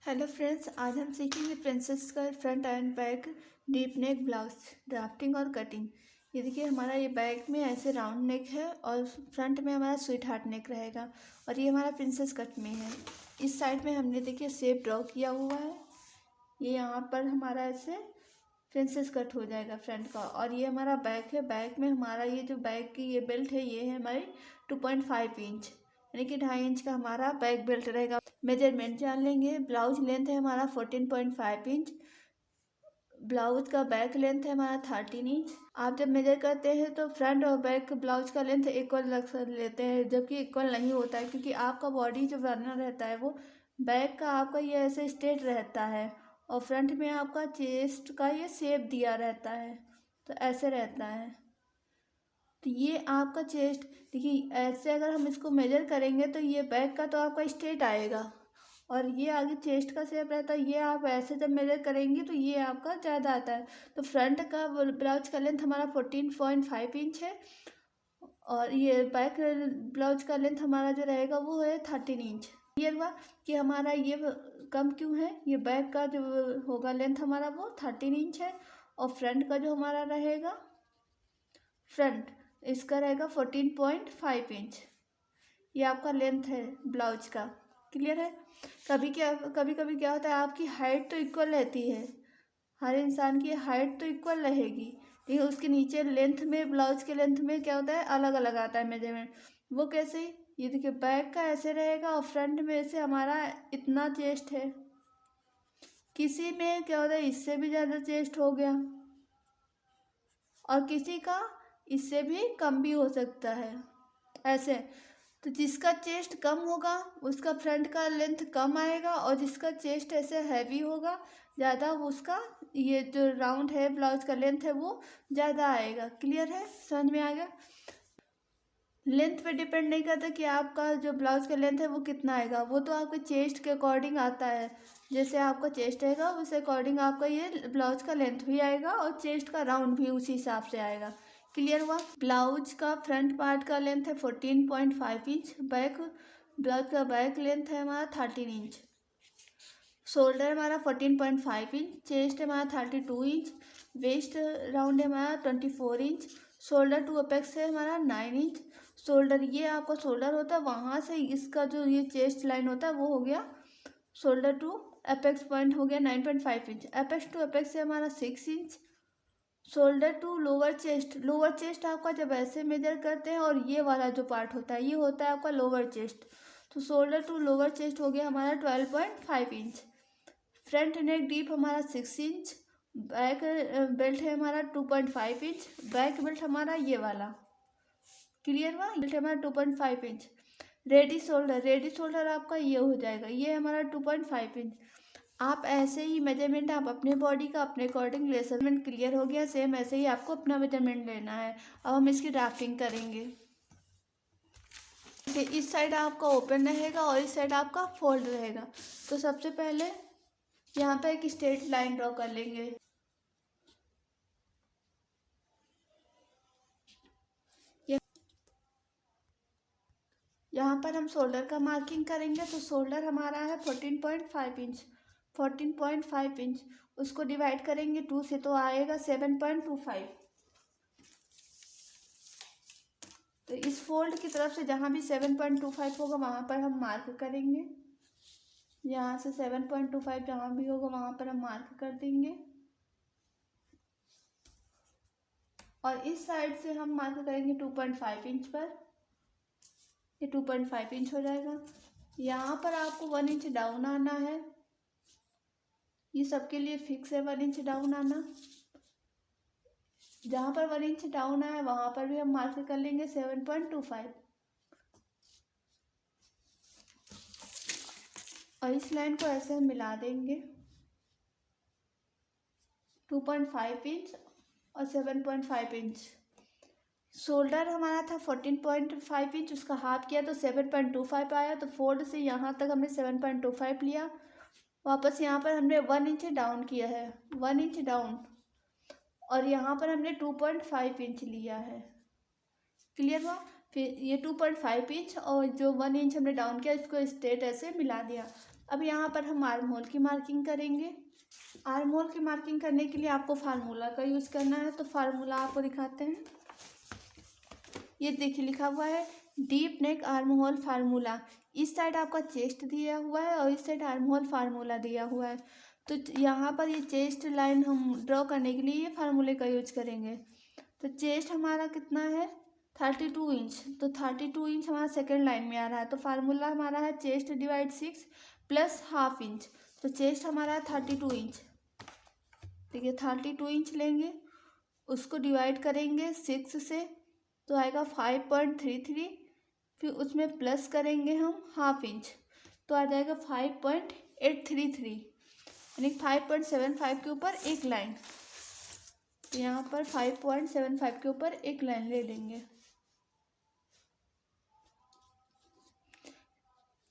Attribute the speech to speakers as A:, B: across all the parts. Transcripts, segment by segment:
A: Hello friends, आज हम सीखेंगे प्रिंसेस का front end back deep neck blouse drafting और कटिंग। ये देखिए, हमारा ये बैक में ऐसे राउंड नेक है और फ्रंट में हमारा स्वीट हार्ट नेक रहेगा और ये हमारा प्रिंसेस कट में है। इस साइड में हमने देखिए शेप ड्रॉ किया हुआ है। ये यहाँ पर हमारा ऐसे प्रिंसेस कट हो जाएगा फ्रंट का। और ये हमारा बैक है। बैक में हमारा ये जो बैक की ये बेल्ट है, ये है हमारी 2.5 इंच, यानी कि 2.5 इंच का हमारा बैक बेल्ट रहेगा। मेजरमेंट जान लेंगे। ब्लाउज लेंथ है हमारा 14.5 इंच। ब्लाउज का बैक लेंथ है हमारा 13 इंच। आप जब मेजर करते हैं तो फ्रंट और बैक ब्लाउज का लेंथ इक्वल रख लेते हैं, जबकि इक्वल नहीं होता है, क्योंकि आपका बॉडी जो बना रहता है वो बैक का आपका ये ऐसे स्ट्रेट रहता है और फ्रंट में आपका चेस्ट का ये शेप दिया रहता है, तो ऐसे रहता है। तो ये आपका चेस्ट देखिए, ऐसे अगर हम इसको मेजर करेंगे तो ये बैक का तो आपका स्ट्रेट आएगा और ये आगे चेस्ट का शेप रहता है। ये आप ऐसे जब मेजर करेंगे तो ये आपका ज़्यादा आता है। तो फ्रंट का ब्लाउज का लेंथ हमारा 14.5 इंच है और ये बैक ब्लाउज का लेंथ हमारा जो रहेगा वो है 13 इंच। क्लियर हुआ कि हमारा ये कम क्यों है। ये बैक का जो होगा लेंथ हमारा वो 13 इंच है और फ्रंट का जो हमारा रहेगा, फ्रंट इसका रहेगा 14.5 इंच। ये आपका लेंथ है ब्लाउज का। क्लियर है। कभी कभी क्या होता है, आपकी हाइट तो इक्वल रहती है, हर इंसान की हाइट तो इक्वल रहेगी, लेकिन उसके नीचे लेंथ में, ब्लाउज के लेंथ में क्या होता है, अलग अलग आता है मेजरमेंट। वो कैसे? ये देखिए, बैक का ऐसे रहेगा और फ्रंट में से हमारा इतना चेस्ट है। किसी में क्या होता है, इससे भी ज़्यादा चेस्ट हो गया और किसी का इससे भी कम भी हो सकता है ऐसे। तो जिसका चेस्ट कम होगा उसका फ्रंट का लेंथ कम आएगा और जिसका चेस्ट ऐसे हैवी होगा ज़्यादा, उसका ये जो राउंड है ब्लाउज का लेंथ है वो ज़्यादा आएगा। क्लियर है? समझ में आ गया? लेंथ पे डिपेंड नहीं करता कि आपका जो ब्लाउज का लेंथ है वो कितना आएगा, वो तो आपके चेस्ट के अकॉर्डिंग आता है। जैसे आपका चेस्ट रहेगा उस अकॉर्डिंग आपका ये ब्लाउज का लेंथ भी आएगा और चेस्ट का राउंड भी उसी हिसाब से आएगा। क्लियर हुआ? ब्लाउज का फ्रंट पार्ट का लेंथ है 14.5 इंच। बैक ब्लाउज का बैक लेंथ है हमारा 13 इंच। शोल्डर हमारा 14.5 इंच। चेस्ट हमारा 32 इंच। वेस्ट राउंड है हमारा 24 इंच। शोल्डर टू अपेक्स है हमारा 9 इंच। शोल्डर, ये आपका शोल्डर होता है, वहाँ से इसका जो ये चेस्ट लाइन होता है वो हो गया शोल्डर टू अपेक्स पॉइंट हो गया 9.5 इंच। अपेक्स टू अपेक्स है हमारा 6 inch. Shoulder to lower chest, lower chest आपका जब ऐसे मेजर करते हैं और ये वाला जो पार्ट होता है ये होता है आपका लोअर चेस्ट, तो शोल्डर टू लोअर चेस्ट हो गया हमारा 12.5 इंच। फ्रंट नेक डीप हमारा 6 इंच। बैक बेल्ट है हमारा 2.5 इंच। बैक बेल्ट हमारा ये वाला। क्लियर हुआ? बेल्ट हमारा 2.5 inch. Ready shoulder, ready shoulder आपका ये हो जाएगा, ये हमारा 2.5 इंच। आप ऐसे ही मेजरमेंट आप अपने बॉडी का अपने अकॉर्डिंग ले सकते हैं। क्लियर हो गया? सेम ऐसे ही आपको अपना मेजरमेंट लेना है। अब हम इसकी ड्राफ्टिंग करेंगे। इस साइड आपका ओपन रहेगा और इस साइड आपका फोल्ड रहेगा। तो सबसे पहले यहाँ पे एक स्ट्रेट लाइन ड्रॉ कर लेंगे। यहाँ पर हम शोल्डर का मार्किंग करेंगे। तो शोल्डर हमारा है 14.5 इंच। 14.5 इंच उसको डिवाइड करेंगे 2 से तो आएगा 7.25। तो इस फोल्ड की तरफ से जहाँ भी 7.25 होगा वहाँ पर हम मार्क करेंगे। यहाँ से 7.25 जहाँ भी होगा वहाँ पर हम मार्क कर देंगे और इस साइड से हम मार्क करेंगे 2.5 इंच पर। ये 2.5 इंच हो जाएगा। यहाँ पर आपको 1 इंच डाउन आना है। ये सबके लिए फिक्स है 1 इंच डाउन आना। जहाँ पर 1 इंच डाउन आया वहाँ पर भी हम मार्क कर लेंगे 7.25 और इस लाइन को ऐसे हम मिला देंगे। 2.5 इंच और 7.5 इंच। शोल्डर हमारा था 14.5 इंच, उसका हाफ किया तो 7.25 आया। तो फोल्ड से यहाँ तक हमने 7.25 लिया। वापस यहाँ पर हमने 1 इंच डाउन किया है, 1 इंच डाउन, और यहाँ पर हमने 2.5 इंच लिया है। क्लियर हुआ? फिर ये 2.5 इंच और जो 1 इंच हमने डाउन किया इसको स्ट्रेट ऐसे मिला दिया। अब यहाँ पर हम आर्म होल की मार्किंग करेंगे। आर्म होल की मार्किंग करने के लिए आपको फार्मूला का यूज़ करना है, तो फार्मूला आपको दिखाते हैं। ये देखिए लिखा हुआ है deep neck arm hole formula. इस साइड आपका चेस्ट दिया हुआ है और इस साइड आर्म होल फार्मूला दिया हुआ है। तो यहाँ पर ये चेस्ट लाइन हम ड्रॉ करने के लिए ये फार्मूले का यूज करेंगे। तो चेस्ट हमारा कितना है 32 इंच, तो 32 इंच हमारा सेकेंड लाइन में आ रहा है। तो फार्मूला हमारा है chest divide 6 plus half inch. तो चेस्ट हमारा है 32 इंच। देखिए 32 इंच लेंगे, उसको डिवाइड करेंगे 6 से, तो आएगा 5.33। फिर उसमें प्लस करेंगे हम हाफ इंच, तो आ जाएगा 5.833, यानी 5.75 के ऊपर एक लाइन। तो यहाँ पर 5.75 के ऊपर एक लाइन ले लेंगे।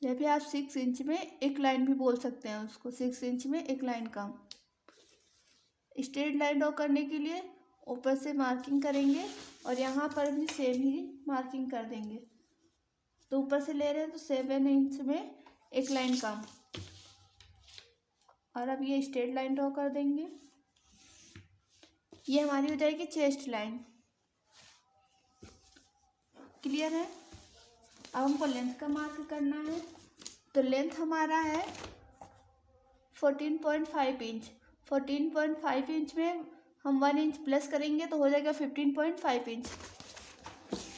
A: या फिर आप 6 इंच में एक लाइन भी बोल सकते हैं उसको, 6 इंच में एक लाइन का। स्ट्रेट लाइन ड्रॉ करने के लिए ऊपर से मार्किंग करेंगे और यहाँ पर भी सेम ही मार्किंग कर देंगे। तो ऊपर से ले रहे हैं तो 7 इंच में एक लाइन कम। और अब ये स्ट्रेट लाइन ड्रॉ कर देंगे। ये हमारी हो जाएगी चेस्ट लाइन। क्लियर है। अब हमको लेंथ का मार्क करना है। तो लेंथ हमारा है 14.5 इंच। 14.5 इंच में हम 1 इंच प्लस करेंगे तो हो जाएगा 15.5 इंच।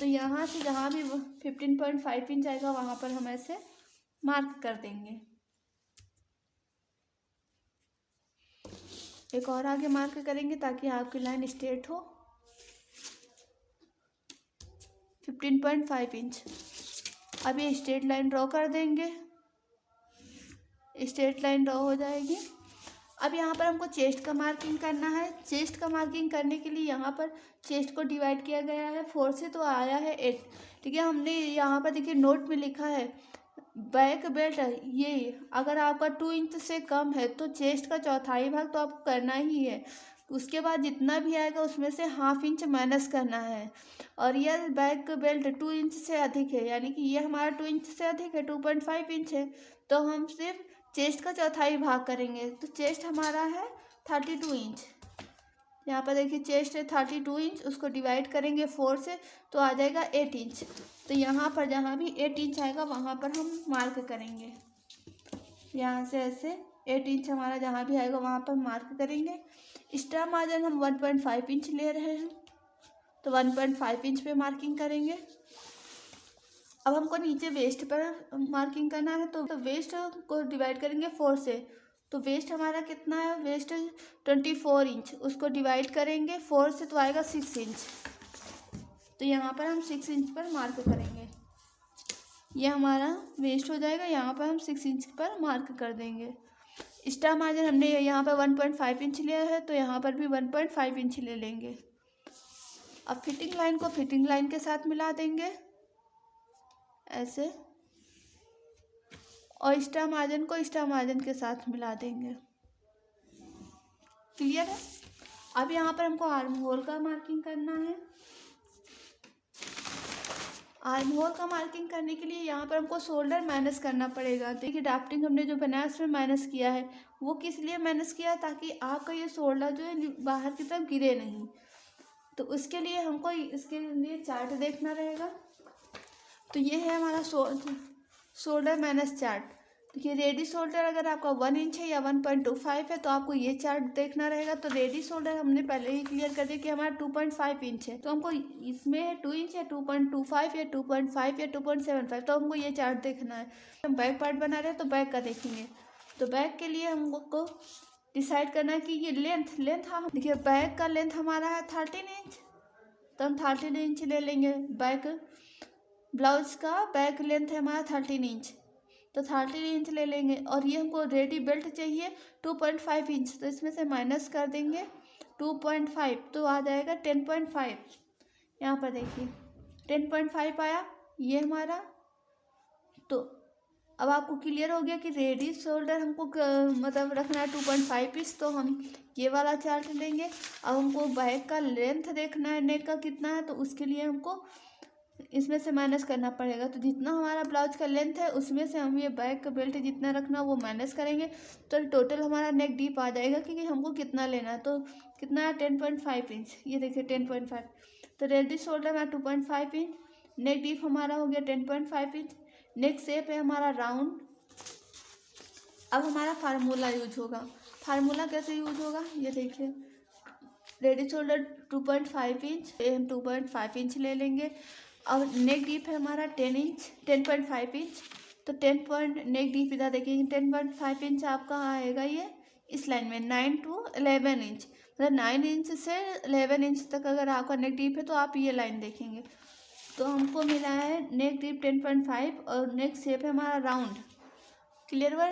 A: तो यहाँ से जहाँ भी 15.5 इंच आएगा वहाँ पर हम ऐसे मार्क कर देंगे। एक और आगे मार्क करेंगे ताकि आपकी लाइन स्ट्रेट हो। 15.5 इंच। अब ये स्ट्रेट लाइन ड्रॉ कर देंगे। स्ट्रेट लाइन ड्रॉ हो जाएगी। अब यहाँ पर हमको चेस्ट का मार्किंग करना है। चेस्ट का मार्किंग करने के लिए यहाँ पर चेस्ट को डिवाइड किया गया है 4 से, तो आया है 8। ठीक है, हमने यहाँ पर देखिए नोट में लिखा है बैक बेल्ट। ये अगर आपका 2 इंच से कम है तो चेस्ट का चौथाई भाग तो आपको करना ही है। उसके बाद जितना भी आएगा उसमें से हाफ इंच माइनस करना है। और यह बैक बेल्ट 2 इंच से अधिक है, यानी कि ये हमारा 2 इंच से अधिक है, 2.5 इंच है, तो हम सिर्फ चेस्ट का चौथाई भाग करेंगे। तो चेस्ट हमारा है 32 इंच। यहाँ पर देखिए चेस्ट है 32 इंच, उसको डिवाइड करेंगे 4 से तो आ जाएगा 8 इंच। तो यहाँ पर जहाँ भी 8 इंच आएगा वहाँ पर हम मार्क करेंगे। यहाँ से ऐसे 8 इंच हमारा जहाँ भी आएगा वहाँ पर मार्क करेंगे। एक्स्ट्रा मार्जिन हम 1.5 इंच ले रहे हैं, तो 1.5 इंच पे मार्किंग करेंगे। अब हमको नीचे वेस्ट पर मार्किंग करना है, तो वेस्ट को डिवाइड करेंगे 4 से। तो वेस्ट हमारा कितना है, वेस्ट 24 इंच, उसको डिवाइड करेंगे 4 से तो आएगा 6 इंच। तो यहाँ पर हम 6 इंच पर मार्क करेंगे। ये हमारा वेस्ट हो जाएगा, यहाँ पर हम 6 इंच पर मार्क कर देंगे। एक्स्ट्रा मार्जिन हमने यहाँ पर 1.5 इंच लिया है, तो यहाँ पर भी 1.5 इंच ले लेंगे। अब फिटिंग लाइन को फिटिंग लाइन के साथ मिला देंगे ऐसे, और एक्स्ट्रा मार्जिन को एक्स्ट्रा मार्जिन के साथ मिला देंगे। क्लियर है। अब यहाँ पर हमको आर्म होल का मार्किंग करना है। आर्म होल का मार्किंग करने के लिए यहाँ पर हमको शोल्डर माइनस करना पड़ेगा। देखिए ड्राफ्टिंग हमने जो बनाया उसमें माइनस किया है, वो किस लिए माइनस किया है, ताकि आपका ये शोल्डर जो है बाहर की तरफ गिरे नहीं। तो उसके लिए हमको इसके लिए चार्ट देखना रहेगा। तो ये है हमारा शोल्डर माइनस चार्ट। देखिए रेडी शोल्डर अगर आपका 1 इंच है या 1.25 है तो आपको ये चार्ट देखना रहेगा। तो रेडी शोल्डर हमने पहले ही क्लियर कर दिया कि हमारा 2.5 इंच है, तो हमको इसमें 2 इंच या 2.25 या 2.5 या 2.75, तो हमको ये चार्ट देखना है। हम बैक पार्ट बना रहे हैं तो बैक का देखेंगे। तो बैक के लिए हमको डिसाइड करना है कि ये लेंथ हाँ देखिए बैक का लेंथ हमारा है 13 इंच, तो हम 13 इंच ले लेंगे। बैक ब्लाउज का बैक लेंथ है हमारा 13 इंच, तो 13 इंच ले लेंगे। और ये हमको रेडी बेल्ट चाहिए 2.5 इंच, तो इसमें से माइनस कर देंगे 2.5, तो आ जाएगा 10.5। यहाँ पर देखिए 10.5 आया ये हमारा। तो अब आपको क्लियर हो गया कि रेडी शोल्डर हमको मतलब रखना है 2.5 इंच, तो हम ये वाला चार्ट लेंगे। अब हमको बैक का लेंथ देखना है नेक का कितना है, तो उसके लिए हमको इसमें से माइनस करना पड़ेगा। तो जितना हमारा ब्लाउज का लेंथ है उसमें से हम ये बैक का बेल्ट जितना रखना वो माइनस करेंगे, तो टोटल हमारा नेक डीप आ जाएगा क्योंकि हमको कितना लेना है। तो कितना है 10.5 इंच, ये देखिए 10.5। तो रेडी शोल्डर में 2.5 इंच, नेक डीप हमारा हो गया 10.5 इंच, नेक शेप है हमारा राउंड। अब हमारा फार्मूला यूज होगा। फार्मूला कैसे यूज होगा ये देखिए, रेडी शोल्डर 2.5 इंच, हम 2.5 इंच ले लेंगे। अब नेक डीप है हमारा 10 इंच, 10.5 इंच, तो नेक डीप इधर देखिए 10.5 इंच आपका आएगा ये इस लाइन में 9 to 11 इंच, मतलब 9 इंच से 11 इंच तक अगर आपका नेक डीप है तो आप ये लाइन देखेंगे। तो हमको मिला है नेक डीप 10.5 और नेक शेप है हमारा राउंड। क्लियर हुआ,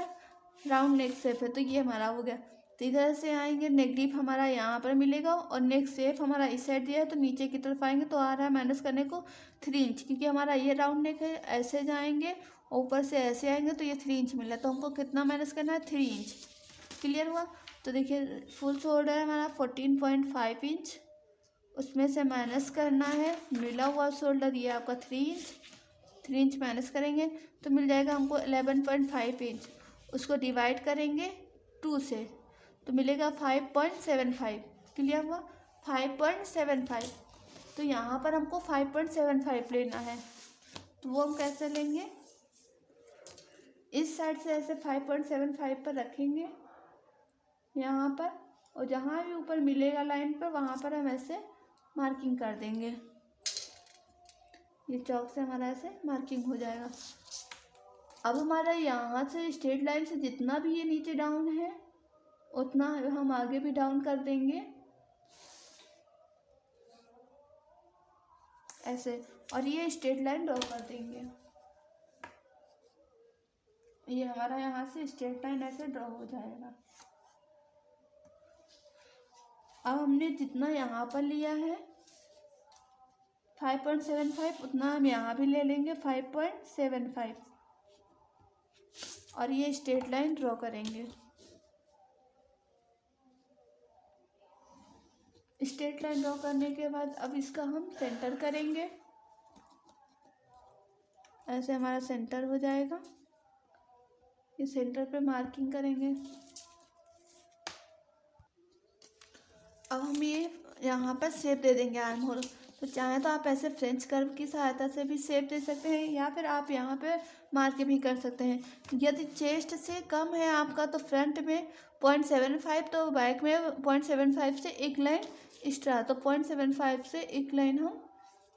A: राउंड नेक शेप है तो ये हमारा हो गया। तो इधर से आएंगे, नेक डीप हमारा यहाँ पर मिलेगा और नेक शेप हमारा इस साइड दिया है तो नीचे की तरफ आएंगे तो आ रहा है माइनस करने को 3 इंच, क्योंकि हमारा ये राउंड नेक है। ऐसे जाएंगे ऊपर से ऐसे आएंगे तो ये 3 इंच मिला, तो हमको कितना माइनस करना है 3 इंच। क्लियर हुआ। तो देखिए फुल शोल्डर है हमारा 14.5 इंच, उसमें से माइनस करना है मिला हुआ शोल्डर ये आपका 3 इंच माइनस करेंगे तो मिल जाएगा हमको 11.5 इंच। उसको डिवाइड करेंगे 2 से तो मिलेगा 5.75। क्लियर हुआ, 5.75। तो यहाँ पर हमको 5.75 लेना है, तो वो हम कैसे लेंगे, इस साइड से ऐसे 5.75 पर रखेंगे यहाँ पर, और जहाँ भी ऊपर मिलेगा लाइन पर वहाँ पर हम ऐसे मार्किंग कर देंगे। ये चौक से हमारा ऐसे मार्किंग हो जाएगा। अब हमारा यहाँ से स्ट्रेट लाइन से जितना भी ये नीचे डाउन है उतना हम आगे भी डाउन कर देंगे ऐसे, और ये स्ट्रेट लाइन ड्रॉ कर देंगे। ये हमारा यहाँ से स्ट्रेट लाइन ऐसे ड्रॉ हो जाएगा। अब हमने जितना यहाँ पर लिया है 5.75 उतना हम यहाँ भी ले लेंगे 5.75, और ये स्ट्रेट लाइन ड्रॉ करेंगे। स्ट्रेट लाइन ड्रॉ करने के बाद अब इसका हम सेंटर करेंगे, ऐसे हमारा सेंटर हो जाएगा। ये सेंटर पे मार्किंग करेंगे। अब हम ये यहाँ पर शेप दे देंगे आर्म होल। तो चाहे तो आप ऐसे फ्रेंच कर्व की सहायता से भी शेप दे सकते हैं, या फिर आप यहाँ पे मार्क भी कर सकते हैं। यदि चेस्ट से कम है आपका तो फ्रंट में 0.75, तो बैक में 0.75 से एक लाइन एक्स्ट्रा, तो 0.75 से एक लाइन हम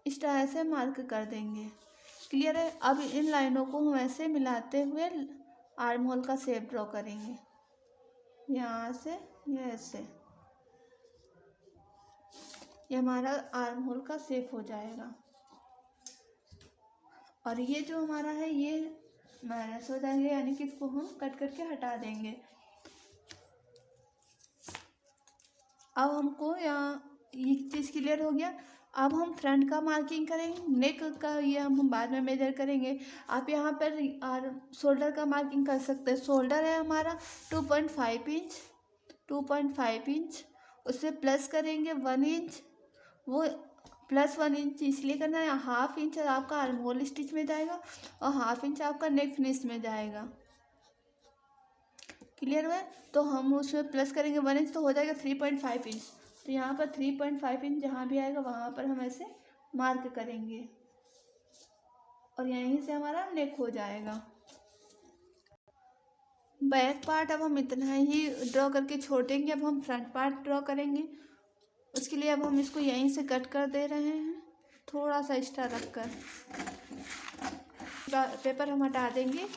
A: एक्स्ट्रा ऐसे मार्क कर देंगे। क्लियर है। अब इन लाइनों को हम ऐसे मिलाते हुए आर्म होल का शेप ड्रॉ करेंगे, यहाँ से ये ऐसे, ये हमारा आर्म होल का शेप हो जाएगा। और ये जो हमारा है ये माइनस हो जाएंगे, यानी कि इसको हम कट करके हटा देंगे। अब हमको यहाँ ये चीज़ क्लियर हो गया। अब हम फ्रंट का मार्किंग करेंगे, नेक का ये हम बाद में मेजर करेंगे। आप यहाँ पर और शोल्डर का मार्किंग कर सकते हैं। शोल्डर है हमारा 2.5 इंच, 2.5 इंच, उससे प्लस करेंगे 1 इंच। वो प्लस 1 इंच इसलिए करना है, 1/2 इंच आपका आर्म होल स्टिच में जाएगा और 1/2 इंच आपका नेक फिनिश में जाएगा। क्लियर हुआ। तो हम उसमें प्लस करेंगे 1 इंच तो हो जाएगा 3.5 इंच। तो यहाँ पर 3.5 इंच जहाँ भी आएगा वहाँ पर हम ऐसे मार्क करेंगे और यहीं से हमारा नेक हो जाएगा। बैक पार्ट अब हम इतना ही ड्रॉ करके छोड़ देंगे। अब हम फ्रंट पार्ट ड्रॉ करेंगे। उसके लिए अब हम इसको यहीं से कट कर दे रहे हैं, थोड़ा सा एक्स्ट्रा रखकर पेपर हम हटा देंगे।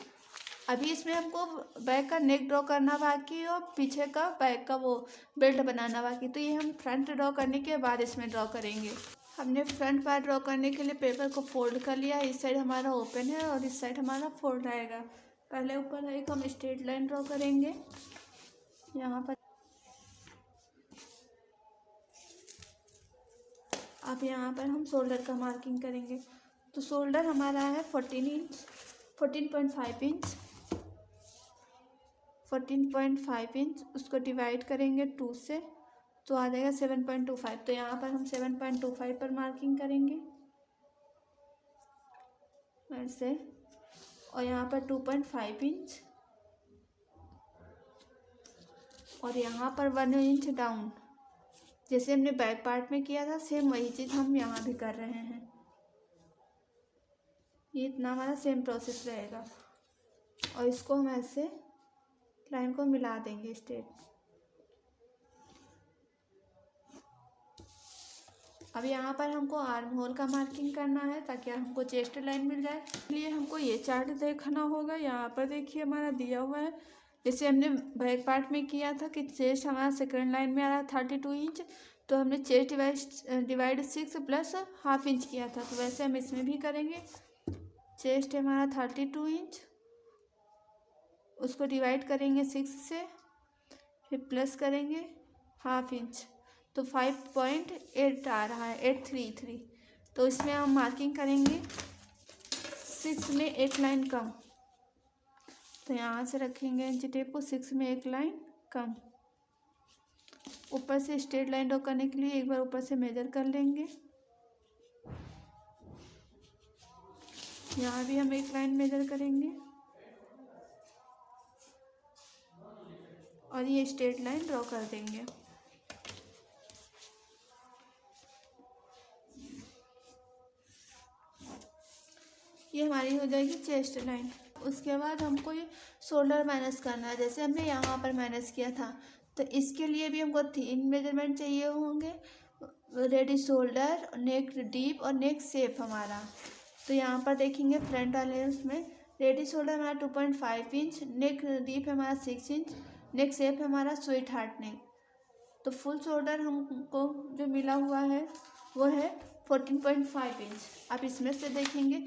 A: अभी इसमें हमको बैक का नेक ड्रॉ करना बाकी और पीछे का बैक का वो बेल्ट बनाना बाकी, तो ये हम फ्रंट ड्रॉ करने के बाद इसमें ड्रॉ करेंगे। हमने फ्रंट पार्ट ड्रॉ करने के लिए पेपर को फोल्ड कर लिया। इस साइड हमारा ओपन है और इस साइड हमारा फोल्ड रहेगा। पहले ऊपर एक हम स्ट्रेट लाइन ड्रॉ करेंगे यहाँ पर। अब यहाँ पर हम शोल्डर का मार्किंग करेंगे। तो शोल्डर हमारा है 14.5 इंच, 14.5 इंच, उसको डिवाइड करेंगे 2 से तो आ जाएगा 7.25। तो यहाँ पर हम 7.25 पर मार्किंग करेंगे। ऐसे, और यहाँ पर 2.5 इंच, और यहाँ पर 1 इंच डाउन। जैसे हमने बैक पार्ट में किया था सेम वही चीज़ हम यहाँ भी कर रहे हैं। ये इतना हमारा सेम प्रोसेस रहेगा, और इसको हम ऐसे लाइन को मिला देंगे स्ट्रेट। अब यहाँ पर हमको आर्म होल का मार्किंग करना है ताकि हमको चेस्ट लाइन मिल जाए। इसलिए हमको ये चार्ट देखना होगा। यहाँ पर देखिए हमारा दिया हुआ है, जैसे हमने बैक पार्ट में किया था कि चेस्ट हमारा सेकंड लाइन में आ रहा 32 इंच, तो हमने chest divide 6 plus half inch किया था, तो वैसे हम इसमें भी करेंगे। चेस्ट हमारा 32 इंच, उसको डिवाइड करेंगे 6 से, फिर प्लस करेंगे हाफ इंच, तो 5.8 आ रहा है, 833। तो इसमें हम मार्किंग करेंगे 6 में एक लाइन कम, तो यहाँ से रखेंगे इंची टेप को 6 में एक लाइन कम। ऊपर से स्ट्रेट लाइन ड्रॉ करने के लिए एक बार ऊपर से मेजर कर लेंगे। यहाँ भी हम एक लाइन मेजर करेंगे और ये स्ट्रेट लाइन ड्रॉ कर देंगे। ये हमारी हो जाएगी चेस्ट लाइन। उसके बाद हमको ये शोल्डर माइनस करना है, जैसे हमने यहाँ पर माइनस किया था, तो इसके लिए भी हमको 3 मेजरमेंट चाहिए होंगे, रेडी शोल्डर, नेक डीप और नेक शेप हमारा। तो यहाँ पर देखेंगे फ्रंट वाले उसमें रेडी शोल्डर हमारा 2.5 इंच, नेक डीप है हमारा 6 इंच, नेक शेप है हमारा स्वीट हार्ट नेक। तो फुल शोल्डर हमको जो मिला हुआ है वो है 14.5 इंच। अब इसमें से देखेंगे,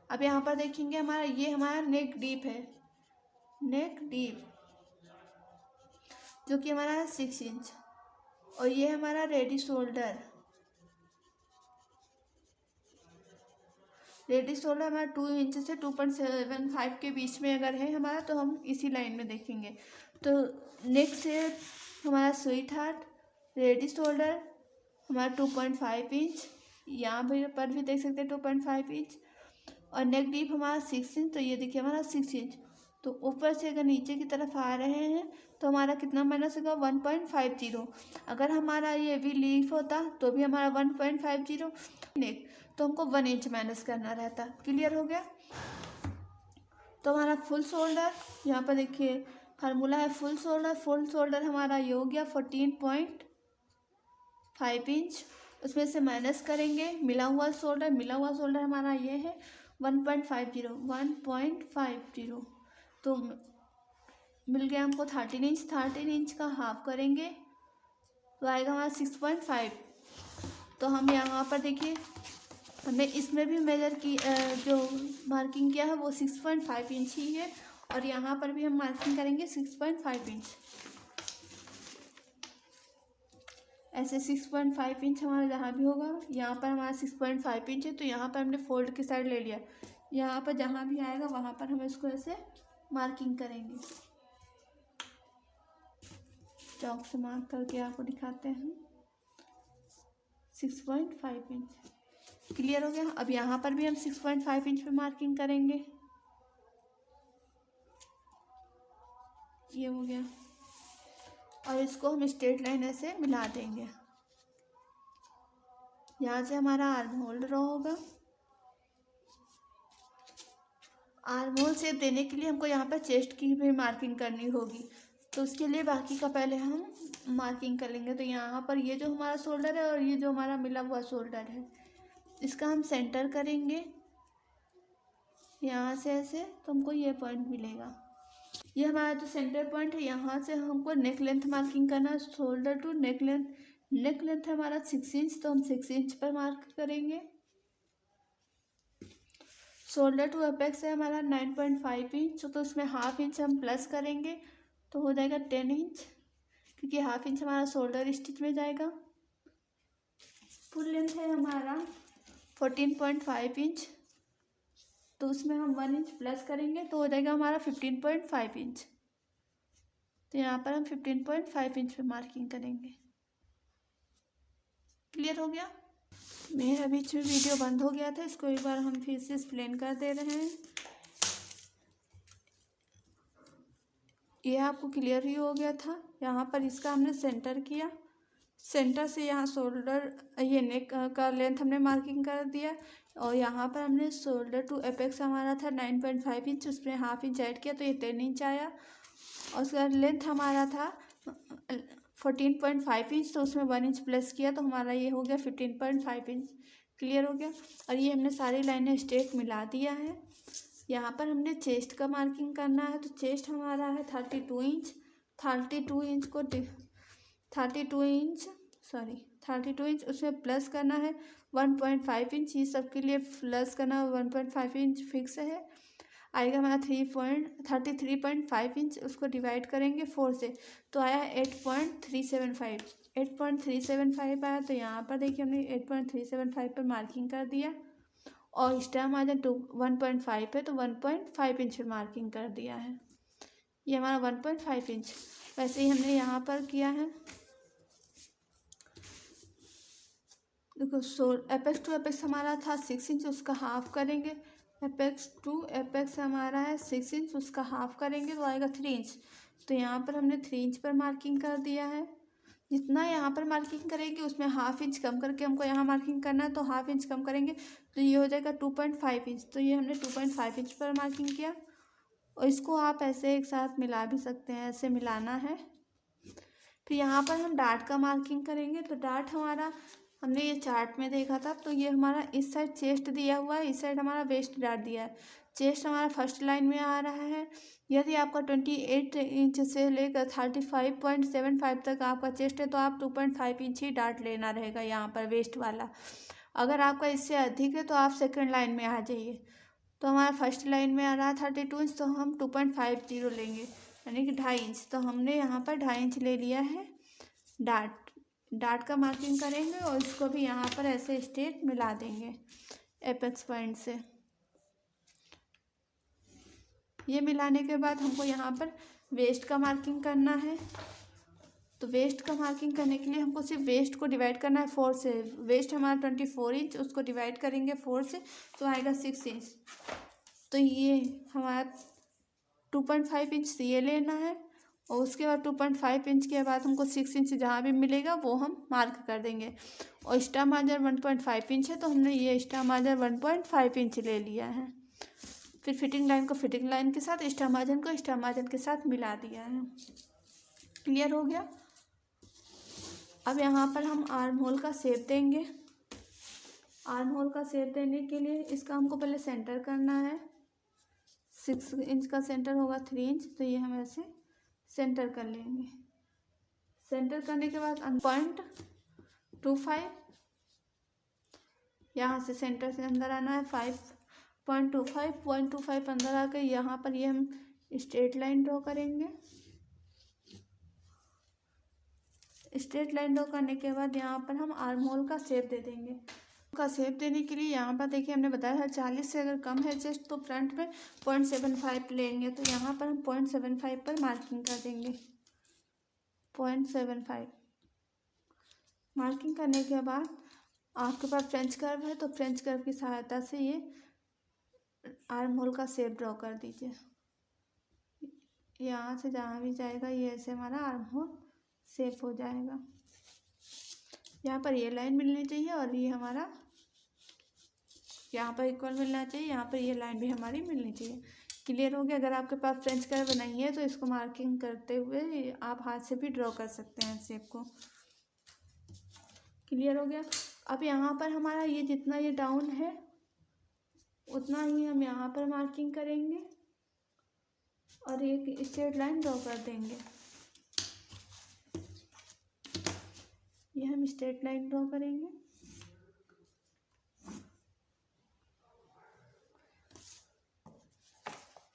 A: अब यहाँ पर देखेंगे हमारा ये हमारा नेक डीप है, नेक डीप जो कि हमारा 6 इंच, और ये हमारा रेडी शोल्डर, रेडी शोल्डर हमारा 2 इंच से 2.75 के बीच में अगर है हमारा, तो हम इसी लाइन में देखेंगे। तो नेक शेप हमारा स्वीट हार्ट, रेडी शोल्डर हमारा 2.5 इंच, यहाँ पर भी देख सकते हैं 2.5 इंच, और नेक डीप हमारा 6 इंच। तो ये देखिए हमारा 6 इंच। तो ऊपर से अगर नीचे की तरफ आ रहे हैं तो हमारा कितना माइनस होगा 1.50। अगर हमारा ये भी लीफ होता तो भी हमारा 1.50 नेक, तो हमको 1 इंच माइनस करना रहता। क्लियर हो गया। तो हमारा फुल शोल्डर, यहाँ पर देखिए फार्मूला है फुल शोल्डर। फुल शोल्डर हमारा ये हो गया 14.5 इंच, उसमें से माइनस करेंगे मिला हुआ शोल्डर। मिला हुआ शोल्डर हमारा ये है 1.50। तो मिल गया हमको 13 इंच। 13 इंच का हाफ करेंगे तो आएगा हमारा 6.5। तो हम यहाँ पर देखिए हमने इसमें भी मेजर की जो मार्किंग किया है वो 6.5 इंच ही है, और यहाँ पर भी हम मार्किंग करेंगे 6.5 इंच। ऐसे 6.5 इंच हमारा जहाँ भी होगा, यहाँ पर हमारा 6.5 इंच है, तो यहाँ पर हमने फोल्ड की साइड ले लिया। यहाँ पर जहाँ भी आएगा वहाँ पर हम इसको ऐसे मार्किंग करेंगे। चौक से मार्क करके आपको दिखाते हैं 6.5 इंच। क्लियर हो गया। अब यहाँ पर भी हम 6.5 इंच पे मार्किंग करेंगे। ये हो गया, और इसको हम स्ट्रेट लाइन ऐसे मिला देंगे। यहाँ से हमारा आर्म होल ड्रॉ होगा। आर्म होल शेप देने के लिए हमको यहाँ पर चेस्ट की भी मार्किंग करनी होगी, तो उसके लिए बाकी का पहले हम मार्किंग कर लेंगे। तो यहाँ पर ये जो हमारा शोल्डर है और ये जो हमारा मिला हुआ शोल्डर है, इसका हम सेंटर करेंगे यहाँ से ऐसे, तो हमको ये पॉइंट मिलेगा। ये हमारा जो सेंटर पॉइंट है, यहाँ से हमको नेक लेंथ मार्किंग करना है। Shoulder to neck length, neck length है हमारा 6 इंच, तो हम 6 इंच पर मार्क करेंगे। शोल्डर टू अपेक्स है हमारा 9.5 इंच, तो उसमें हाफ इंच हम प्लस करेंगे तो हो जाएगा 10 इंच, क्योंकि हाफ इंच हमारा शोल्डर स्टिच में जाएगा। फुल लेंथ है हमारा 14.5 इंच, तो उसमें हम 1 इंच प्लस करेंगे तो हो जाएगा हमारा 15.5 इंच। तो यहाँ पर हम 15.5 इंच पे मार्किंग करेंगे। क्लियर हो गया। मेरा बीच में वीडियो बंद हो गया था, इसको एक बार हम फिर से एक्सप्लेन कर दे रहे हैं। ये आपको क्लियर ही हो गया था। यहाँ पर इसका हमने सेंटर किया, सेंटर से यहाँ शोल्डर ये नेक का लेंथ हमने मार्किंग कर दिया, और यहाँ पर हमने शोल्डर टू एपेक्स हमारा था 9.5 इंच, उसमें हाफ इंच ऐड किया तो ये 10 इंच आया। और उसका लेंथ हमारा था 14.5 इंच, तो उसमें 1 इंच प्लस किया तो हमारा ये हो गया 15.5 इंच। क्लियर हो गया। और ये हमने सारी लाइनें स्ट्रेट मिला दिया है। यहाँ पर हमने चेस्ट का मार्किंग करना है, तो चेस्ट हमारा है 32 इंच। 32 इंच को 32 इंच उसमें प्लस करना है 1.5 इंच, ये सबके लिए प्लस करना 1.5 इंच फिक्स है। आएगा हमारा 33.5 इंच, उसको डिवाइड करेंगे 4 से तो आया 8.375। 8.375 आया, तो यहाँ पर देखिए हमने 8.375 पर मार्किंग कर दिया, और स्टेम मार्जिन 1.5 है तो 1.5 इंच पर मार्किंग कर दिया है। ये हमारा 1.5 इंच। वैसे ही हमने यहाँ पर किया है। देखो एपेक्स टू एपेक्स हमारा था 6 इंच, उसका हाफ करेंगे। एपेक्स टू एपेक्स हमारा है 6 इंच, उसका हाफ करेंगे तो आएगा 3 इंच। तो यहाँ पर हमने 3 इंच पर मार्किंग कर दिया है। जितना यहाँ पर मार्किंग करेंगे उसमें हाफ इंच कम करके हमको यहाँ मार्किंग करना है, तो हाफ इंच कम करेंगे तो ये हो जाएगा 2.5 इंच। तो ये हमने 2.5 इंच पर मार्किंग किया, और इसको आप ऐसे एक साथ मिला भी सकते हैं, ऐसे मिलाना है। फिर यहाँ पर हम डार्ट का मार्किंग करेंगे। तो डार्ट हमारा हमने ये चार्ट में देखा था, तो ये हमारा इस साइड चेस्ट दिया हुआ है, इस साइड हमारा वेस्ट डार्ट दिया है। चेस्ट हमारा फर्स्ट लाइन में आ रहा है। यदि आपका 28 इंच से लेकर 35.75 तक आपका चेस्ट है तो आप 2.5 इंच ही डार्ट लेना रहेगा यहाँ पर वेस्ट वाला। अगर आपका इससे अधिक है तो आप सेकंड लाइन में आ जाइए। तो हमारा फर्स्ट लाइन में आ रहा है 32 इंच, तो हम 2.50 लेंगे, यानी कि 2.5 इंच। तो हमने यहाँ पर 2.5 इंच ले लिया है। डार्ट का मार्किंग करेंगे और इसको भी यहाँ पर ऐसे स्ट्रेट मिला देंगे एपेक्स पॉइंट से। ये मिलाने के बाद हमको यहाँ पर वेस्ट का मार्किंग करना है। तो वेस्ट का मार्किंग करने के लिए हमको सिर्फ वेस्ट को डिवाइड करना है 4 से। वेस्ट हमारा 24 इंच, उसको डिवाइड करेंगे 4 से तो आएगा 6 इंच। तो ये हमारा 2.5 इंच ये लेना है, और उसके बाद 2.5 इंच के बाद हमको 6 इंच जहाँ भी मिलेगा वो हम मार्क कर देंगे। और स्टार मार्जिन 1.5 इंच है, तो हमने ये स्टार मार्जिन 1.5 इंच ले लिया है। फिर फिटिंग लाइन को फिटिंग लाइन के साथ, स्टार मार्जिन को स्टार मार्जिन के साथ मिला दिया है। क्लियर हो गया। अब यहाँ पर हम आर्म होल का शेप देंगे। आर्म होल का शेप देने के लिए इसका हमको पहले सेंटर करना है। 6 इंच का सेंटर होगा 3 इंच, तो ये हम ऐसे सेंटर कर लेंगे। सेंटर करने के बाद 1.25 यहाँ से सेंटर से अंदर आना है। 5.25 अंदर आकर यहाँ पर ये हम स्ट्रेट लाइन ड्रॉ करेंगे। स्ट्रेट लाइन ड्रॉ करने के बाद यहाँ पर हम आर्म होल का शेप दे देंगे। का शेप देने के लिए यहाँ पर देखिए हमने बताया था 40 से अगर कम है चेस्ट तो फ्रंट में 0.75 लेंगे। तो यहाँ पर हम 0.75 पर मार्किंग कर देंगे। 0.75 मार्किंग करने के बाद आपके पास फ्रेंच कर्व है, तो फ्रेंच कर्व की सहायता से ये आर्म होल का शेप ड्रॉ कर दीजिए। यहाँ से जहाँ भी जाएगा ये ऐसे हमारा आर्म होल शेप हो जाएगा। यहाँ पर ये लाइन मिलनी चाहिए और ये हमारा यहाँ पर इक्वल मिलना चाहिए, यहाँ पर ये लाइन भी हमारी मिलनी चाहिए। क्लियर हो गया। अगर आपके पास फ्रेंच कर्व नहीं है तो इसको मार्किंग करते हुए आप हाथ से भी ड्रॉ कर सकते हैं शेप को। क्लियर हो गया। अब यहाँ पर हमारा ये जितना ये डाउन है उतना ही हम यहाँ पर मार्किंग करेंगे और एक स्ट्रेट लाइन ड्रॉ कर देंगे। ये हम स्ट्रेट लाइन ड्रॉ करेंगे।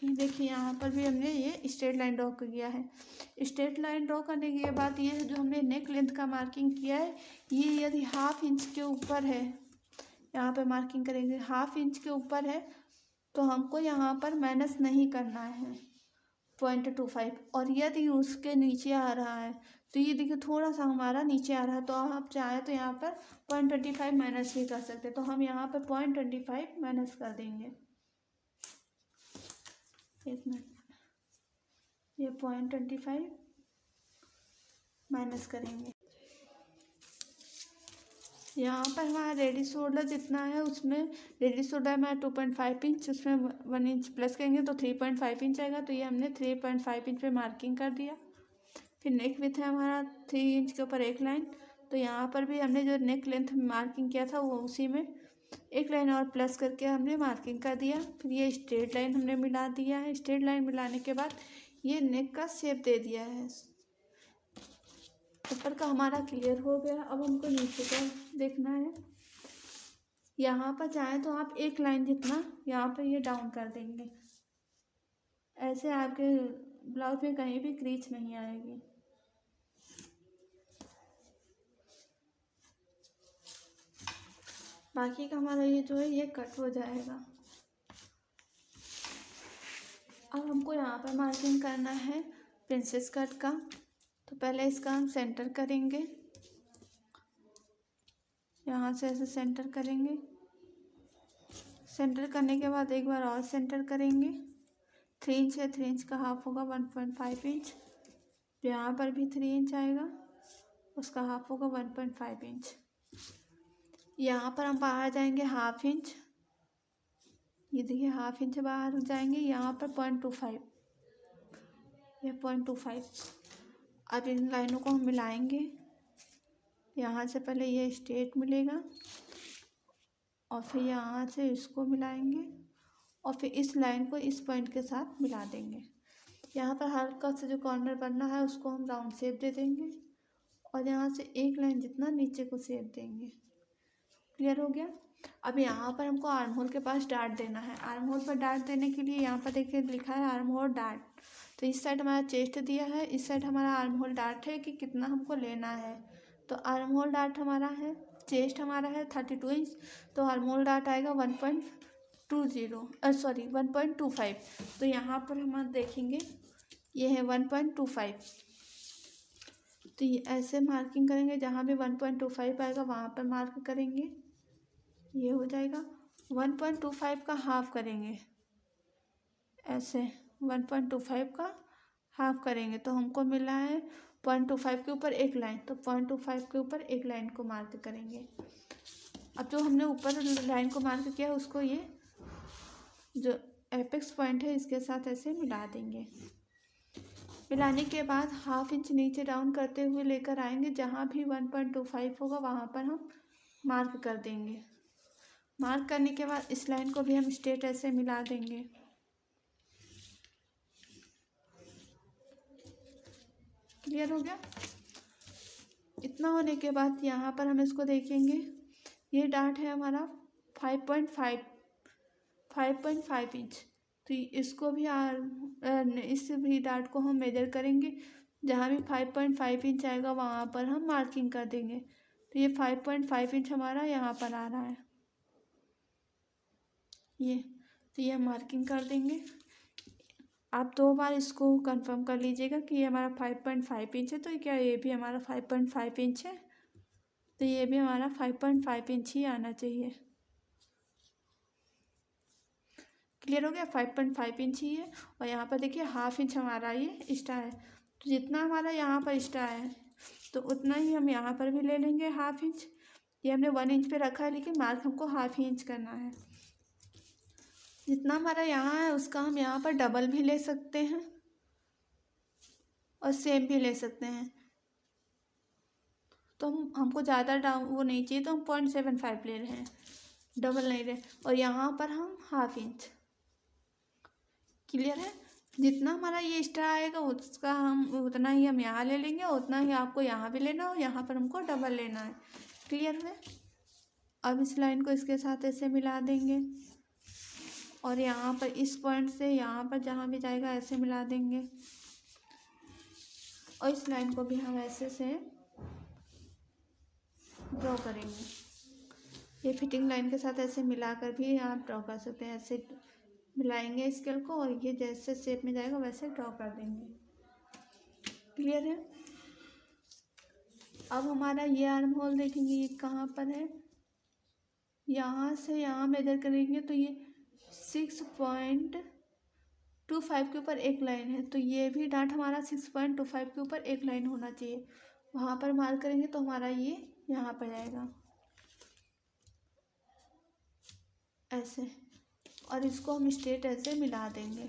A: ये देखिए यहाँ पर भी हमने ये स्ट्रेट लाइन ड्रॉ किया है। स्ट्रेट लाइन ड्रॉ करने के बाद ये जो हमने नेक लेंथ का मार्किंग किया है, ये यदि हाफ इंच के ऊपर है, यहाँ पर मार्किंग करेंगे, हाफ इंच के ऊपर है तो हमको यहाँ पर माइनस नहीं करना है। 0.25, और यदि उसके नीचे आ रहा है तो ये देखिए थोड़ा सा हमारा नीचे आ रहा है, तो आप चाहें तो यहाँ पर 0.25 माइनस भी कर सकते हैं। तो हम यहाँ पर 0.25 माइनस कर देंगे। एक मिनट, ये 0.25 माइनस करेंगे। यहाँ पर हमारा रेडी सोडा जितना है उसमें रेडी सोडा में 2.5 इंच, उसमें 1 इंच प्लस करेंगे तो 3.5 इंच आएगा। तो ये हमने 3.5 इंच पे मार्किंग कर दिया। फिर नेक विथ है हमारा 3 इंच के ऊपर एक लाइन, तो यहाँ पर भी हमने जो नेक लेंथ मार्किंग किया था वो उसी में एक लाइन और प्लस करके हमने मार्किंग कर दिया। फिर ये स्ट्रेट लाइन हमने मिला दिया है। स्ट्रेट लाइन मिलाने के बाद ये नेक का शेप दे दिया है। ऊपर का हमारा क्लियर हो गया। अब हमको नीचे का देखना है। यहाँ पर चाहे तो आप एक लाइन जितना यहाँ पर ये डाउन कर देंगे, ऐसे आपके ब्लाउज में कहीं भी क्रीच नहीं आएगी। बाकी का हमारा ये जो है ये कट हो जाएगा। अब हमको यहाँ पर मार्किंग करना है प्रिंसेस कट का। तो पहले इसका हम सेंटर करेंगे, यहाँ से ऐसे सेंटर करेंगे। सेंटर करने के बाद एक बार और सेंटर करेंगे। 3 इंच है, 3 इंच का हाफ होगा 1.5 इंच। यहाँ पर भी 3 इंच आएगा, उसका हाफ होगा 1.5 इंच। यहाँ पर हम बाहर जाएंगे हाफ इंच, ये देखिए हाफ इंच बाहर जाएंगे। यहाँ पर 0.25, ये 0.25। अब इन लाइनों को हम मिलाएंगे। यहाँ से पहले ये स्ट्रेट मिलेगा और फिर यहाँ से इसको मिलाएंगे और फिर इस लाइन को इस पॉइंट के साथ मिला देंगे। यहाँ पर हल्का सा जो कॉर्नर बनना है उसको हम राउंड शेप दे देंगे और यहाँ से एक लाइन जितना नीचे को शेप देंगे। क्लियर हो गया। अब यहाँ पर हमको आर्म होल के पास डार्ट देना है। आर्म होल पर डार्ट देने के लिए यहाँ पर देखिए लिखा है आर्म होल डार्ट। तो इस साइड हमारा चेस्ट दिया है, इस साइड हमारा आर्म होल डार्ट है कि कितना हमको लेना है। तो आर्म होल डार्ट हमारा है, चेस्ट हमारा है 32 इंच, तो आर्म होल डार्ट आएगा 1.25। तो यहाँ पर हम देखेंगे ये है 1.25। तो ये ऐसे मार्किंग करेंगे, जहाँ भी 1.25 आएगा वहाँ पर मार्क करेंगे। ये हो जाएगा 1.25 का हाफ करेंगे, ऐसे 1.25 का हाफ करेंगे तो हमको मिला है 0.25 के ऊपर एक लाइन। तो 0.25 के ऊपर एक लाइन को मार्क करेंगे। अब जो हमने ऊपर लाइन को मार्क किया है उसको ये जो एपेक्स पॉइंट है इसके साथ ऐसे मिला देंगे। मिलाने के बाद हाफ इंच नीचे डाउन करते हुए लेकर आएंगे, जहाँ भी 1.25 होगा वहाँ पर हम मार्क कर देंगे। मार्क करने के बाद इस लाइन को भी हम स्ट्रेट ऐसे मिला देंगे। क्लियर हो गया। इतना होने के बाद यहाँ पर हम इसको देखेंगे, ये डार्ट है हमारा 5.5 इंच। तो इसको भी इस भी डार्ट को हम मेजर करेंगे, जहाँ भी 5.5 इंच आएगा वहाँ पर हम मार्किंग कर देंगे। तो ये 5.5 इंच हमारा यहाँ पर आ रहा है ये। तो ये मार्किंग कर देंगे। आप 2 बार इसको कंफर्म कर लीजिएगा कि ये हमारा 5.5 इंच है। तो क्या ये भी हमारा 5.5 इंच है? तो ये भी हमारा 5.5 इंच ही आना चाहिए। क्लियर हो गया। 5.5 इंच ही है। और यहाँ पर देखिए हाफ इंच हमारा ये एक्स्ट्रा है। तो जितना हमारा यहाँ पर एक्स्ट्रा है तो उतना ही हम यहाँ पर भी ले लेंगे हाफ इंच। ये हमने 1 इंच पे रखा है, लेकिन मार्क हमको हाफ ही इंच करना है। जितना हमारा यहाँ है उसका हम यहाँ पर डबल भी ले सकते हैं और सेम भी ले सकते हैं। तो हमको ज़्यादा डाउन वो नहीं चाहिए, तो हम 0.75 ले रहे हैं, डबल नहीं रहे। और यहाँ पर हम हाफ इंच। क्लियर है। जितना हमारा ये एक्स्ट्रा आएगा उसका हम उतना ही हम यहाँ ले लेंगे और उतना ही आपको यहाँ भी लेना और यहाँ पर हमको डबल लेना है। क्लियर है। अब इस लाइन को इसके साथ ऐसे मिला देंगे और यहाँ पर इस पॉइंट से यहाँ पर जहाँ भी जाएगा ऐसे मिला देंगे और इस लाइन को भी हम ऐसे से ड्रॉ करेंगे। ये फिटिंग लाइन के साथ ऐसे मिलाकर भी आप ड्रॉ कर सकते हैं। ऐसे मिलाएंगे स्केल को और ये जैसे शेप में जाएगा वैसे ड्रॉ कर देंगे। क्लियर है। अब हमारा ये आर्म होल देखेंगे ये कहाँ पर है, यहाँ से यहाँ मेजर करेंगे तो ये 6.25 के ऊपर एक लाइन है, तो ये भी डाट हमारा 6.25 के ऊपर एक लाइन होना चाहिए। वहाँ पर मार्क करेंगे तो हमारा ये यहाँ पर जाएगा ऐसे, और इसको हम स्ट्रेट ऐसे मिला देंगे।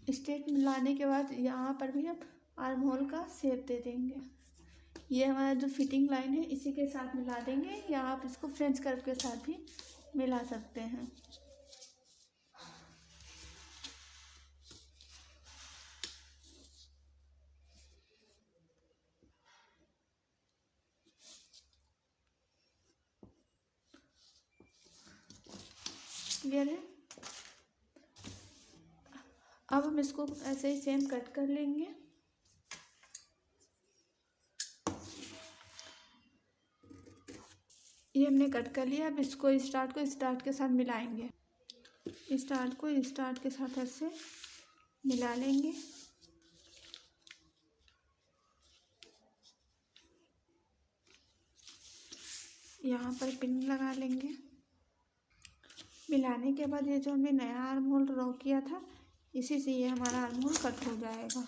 A: स्ट्रेट मिलाने के बाद यहाँ पर भी हम आर्म होल का शेप दे देंगे। ये हमारा जो फिटिंग लाइन है इसी के साथ मिला देंगे, या आप इसको फ्रेंच कर्व के साथ भी मिला सकते हैं। क्लियर है। अब हम इसको ऐसे ही सेम कट कर लेंगे। ये हमने कट कर लिया। अब इसको स्टार्ट के साथ मिलाएंगे। स्टार्ट को स्टार्ट के साथ ऐसे मिला लेंगे। यहाँ पर पिन लगा लेंगे। मिलाने के बाद ये जो हमने नया आर्म होल ड्रॉ किया था इसी से ये हमारा आर्म होल कट हो जाएगा।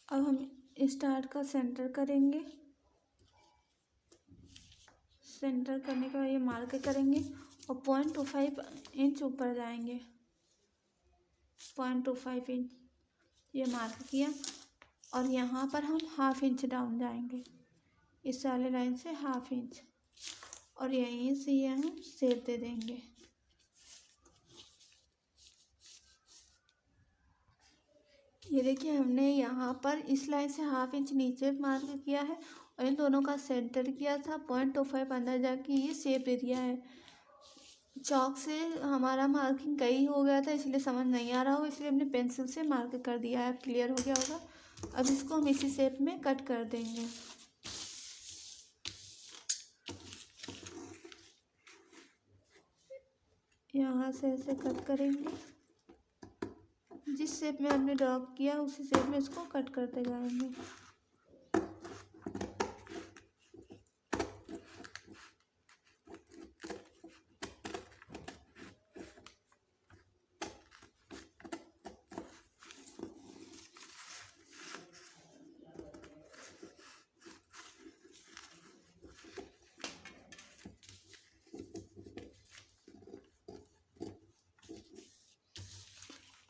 A: अब हम स्टार्ट का सेंटर करेंगे। सेंटर करने के बाद ये मार्क करेंगे और 0.25 इंच ऊपर जाएंगे। 0.25 इंच ये मार्क किया और यहाँ पर हम ½ इंच डाउन जाएंगे, इस वाले लाइन से ½ इंच, और यहीं से ये हम शेप दे देंगे। ये देखिए हमने यहाँ पर इस लाइन से ½ इंच नीचे मार्क किया है और इन दोनों का सेंटर किया था। 0.25 अंदर जाके ये शेप दे दिया है। चौक से हमारा मार्किंग कहीं हो गया था इसलिए समझ नहीं आ रहा हो, इसलिए हमने पेंसिल से मार्क कर दिया है। क्लियर हो गया होगा। अब इसको हम इसी शेप में कट कर देंगे। यहाँ से ऐसे कट करेंगे। जिस शेप में हमने ड्रॉ किया उसी शेप में इसको कट करते जाएंगे।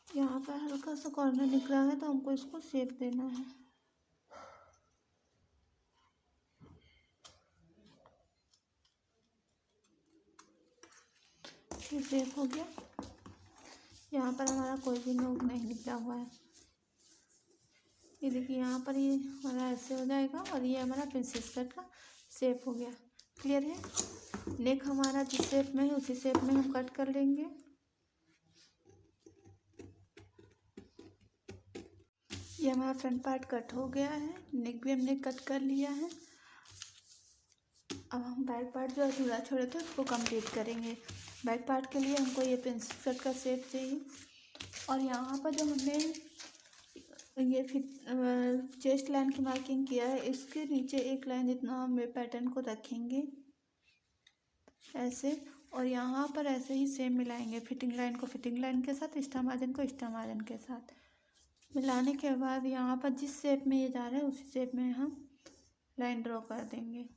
A: यहाँ पर हल्का सा कॉर्नर निकला है तो हमको इसको शेप देना है। ये शेप हो गया। यहाँ पर हमारा कोई भी नोक नहीं निकला हुआ है। ये देखिए यहाँ पर ये हमारा ऐसे हो जाएगा और ये हमारा प्रिंसेस कट का शेप हो गया। क्लियर है। नेक हमारा जिस शेप में है उसी शेप में हम कट कर लेंगे। ये हमारा फ्रंट पार्ट कट हो गया है, नेक भी हमने कट कर लिया है। अब हम बैक पार्ट जो अधूरा छोड़े थे उसको कंप्लीट करेंगे। बैक पार्ट के लिए हमको ये प्रिंसेस कट का शेप चाहिए और यहाँ पर जो हमने ये चेस्ट लाइन की मार्किंग किया है इसके नीचे एक लाइन जितना हम पैटर्न को रखेंगे ऐसे, और यहाँ पर ऐसे ही सेम मिलाएंगे। फिटिंग लाइन को फिटिंग लाइन के साथ, स्टार मार्जिन को स्टार मार्जिन के साथ मिलाने के बाद यहाँ पर जिस शेप में ये जा रहा है उसी शेप में हम लाइन ड्रॉ कर देंगे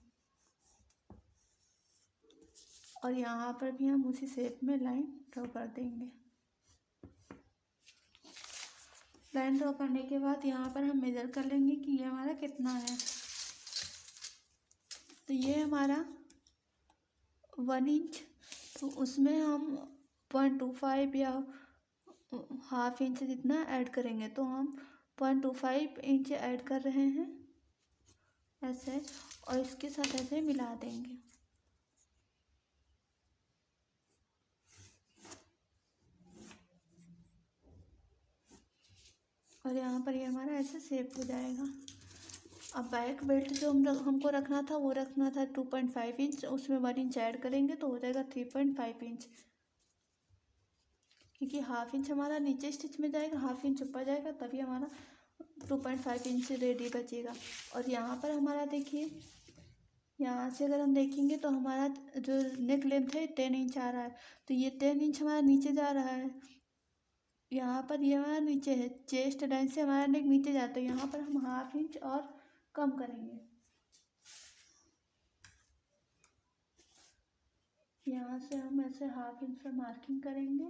A: और यहाँ पर भी हम उसी शेप में लाइन ड्रॉ कर देंगे। लाइन ड्रॉ करने के बाद यहाँ पर हम मेजर कर लेंगे कि ये हमारा कितना है। तो ये हमारा 1 इंच, तो उसमें हम 0.25 या हाफ इंच जितना ऐड करेंगे, तो हम 0.25 इंच ऐड कर रहे हैं ऐसे, और इसके साथ ऐसे मिला देंगे। और यहाँ पर ये हमारा ऐसे शेप हो जाएगा। अब बैक बेल्ट जो हमको रखना था वो रखना था 2.5 इंच, उसमें 1 इंच ऐड करेंगे तो हो जाएगा 3.5 इंच, क्योंकि हाफ इंच हमारा नीचे स्टिच में जाएगा, हाफ इंच ऊपर जाएगा, तभी हमारा 2.5 इंच रेडी बचेगा। और यहाँ पर हमारा देखिए, यहाँ से अगर हम देखेंगे तो हमारा जो नेक लेंथ है 10 इंच आ रहा है, तो ये 10 इंच हमारा नीचे जा रहा है। यहाँ पर ये हमारा नीचे है, चेस्ट लाइन से हमारा नेक नीचे जाता है, यहाँ पर हम हाफ इंच और कम करेंगे। यहाँ से हम ऐसे हाफ इंच पर मार्किंग करेंगे,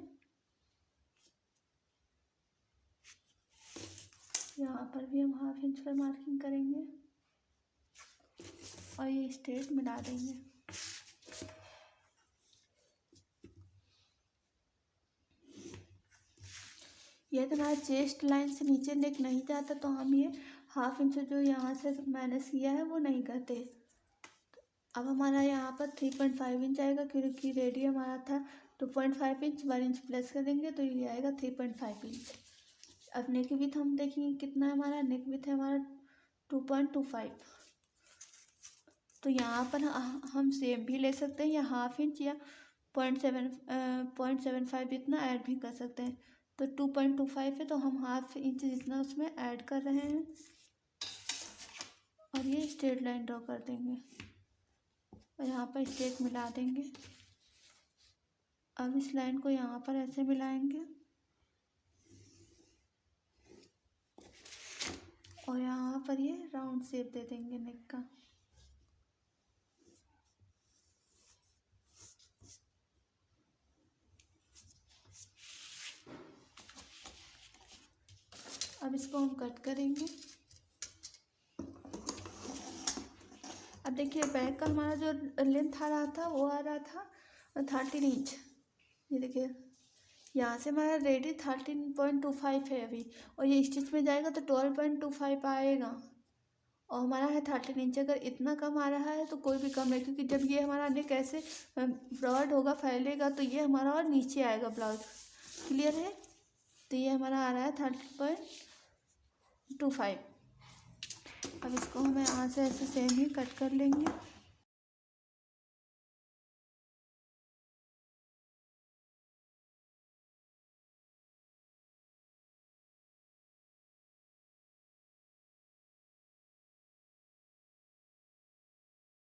A: यहाँ पर भी हम हाफ इंच पर मार्किंग करेंगे और ये स्ट्रेट मिला देंगे। ये तो हमारा चेस्ट लाइन से नीचे नेक नहीं जाता, तो हम ये हाफ इंच जो यहाँ से माइनस किया है वो नहीं करते। अब हमारा यहाँ पर 3.5 इंच आएगा, क्योंकि रेडी हमारा था 2.5 इंच, 1 इंच प्लस कर देंगे तो ये आएगा 3.5 इंच। अब नेक विथ हम देखेंगे कितना है हमारा, नेक विथ है हमारा 2.25। तो यहाँ पर हम सेम भी ले सकते हैं, या हाफ इंच या 0.75 इतना ऐड भी कर सकते हैं। तो 2.25 है, तो हम हाफ इंच जितना उसमें ऐड कर रहे हैं और ये स्ट्रेट लाइन ड्रॉ कर देंगे और यहाँ पर स्ट्रेट मिला देंगे। अब इस लाइन को यहाँ पर ऐसे मिलाएंगे और यहाँ पर ये राउंड शेप दे देंगे नेक का। अब इसको हम कट करेंगे। अब देखिए बैक का हमारा जो लेंथ आ रहा था वो आ रहा था 13 इंच। ये देखिए यहाँ से हमारा रेडी 13.25 है अभी, और ये स्टिच में जाएगा तो 12.25 आएगा, और हमारा है 13 इंच। अगर इतना कम आ रहा है तो कोई भी कम है, क्योंकि जब ये हमारा नेक ऐसे ब्रॉड होगा, फैलेगा, तो ये हमारा और नीचे आएगा ब्लाउज। क्लियर है? तो ये हमारा आ रहा है 13.25। अब इसको हम यहाँ से ऐसे सेम ही कट कर लेंगे।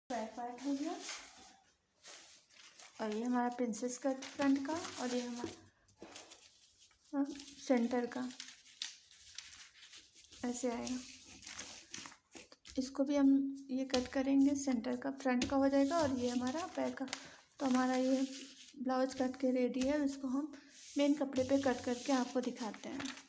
A: बैक पार्ट हो गया, और ये हमारा प्रिंसेस कट फ्रंट का, और ये हमारा सेंटर का ऐसे आएगा। इसको भी हम ये कट करेंगे, सेंटर का फ्रंट का हो जाएगा, और ये हमारा बैक का। तो हमारा ये ब्लाउज कट के रेडी है। इसको हम मेन कपड़े पे कट करके आपको दिखाते हैं।